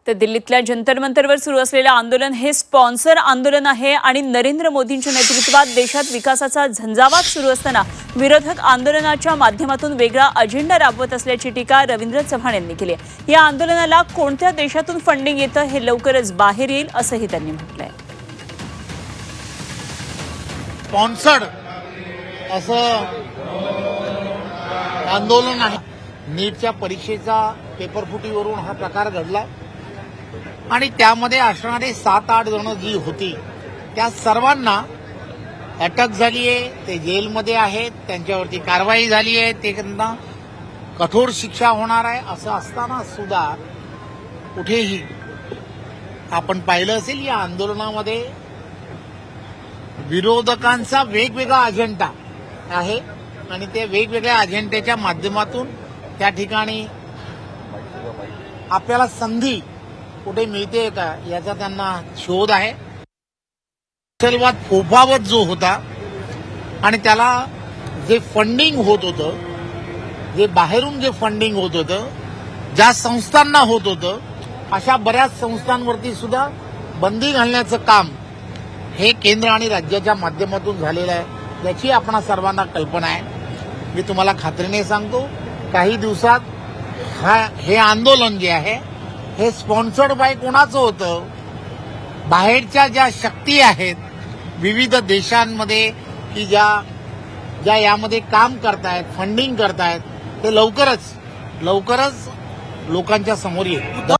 तर दिल्लीतल्या जंतर मंतरवर सुरू असलेलं आंदोलन हे स्पॉन्सर आंदोलन आहे आणि नरेंद्र मोदींच्या नेतृत्वात देशात विकासाचा झंझावात सुरू असताना विरोधक आंदोलनाच्या माध्यमातून वेगळा अजेंडा राबवत असल्याची टीका रवींद्र चव्हाण यांनी केली आहे। या आंदोलनाला कोणत्या देशातून फंडिंग येतं हे लवकरच बाहेर येईल असंही त्यांनी म्हटलंय। स्पॉन्सर्ड असं आंदोलन आहे। नीटच्या परीक्षेचा पेपरफुटीवरून हा प्रकार घडला आणि त्यामध्ये असणारे 7-8 जण जी होती त्या सर्वांना अटक झाली आहे, ते जेलमध्ये आहेत, त्यांच्यावरती कारवाई झाली आहे, त्यांना कठोर शिक्षा होणार आहे। असं असताना सुद्धा कुठेही आपण पाहिलं असेल या आंदोलनामध्ये विरोधकांचा वेगवेगळा अजेंडा आहे आणि त्या वेगवेगळ्या अजेंड्याच्या माध्यमातून त्या ठिकाणी आपल्याला संधी कुठे मिळते का याचा त्यांना शोध आहे। नक्षलवाद फोफावत जो होता आणि त्याला जे फंडिंग होत होतं, जे बाहेरून जे फंडिंग होत होतं, ज्या संस्थांना होत होतं, अशा बऱ्याच संस्थांवरती सुद्धा बंदी घालण्याचं काम हे केंद्र आणि राज्याच्या माध्यमातून झालेलं आहे। याची आपणा सर्वांना कल्पना आहे। मी तुम्हाला खात्रीने सांगतो, काही दिवसात हे आंदोलन जे आहे हे स्पॉन्सर्ड बाय कोणाचं होतं, बाहेरच्या ज्या शक्ती आहेत विविध देशांमध्ये की ज्या यामध्ये काम करतायत, फंडिंग करतायत, ते लवकरच लोकांच्या समोर येईल।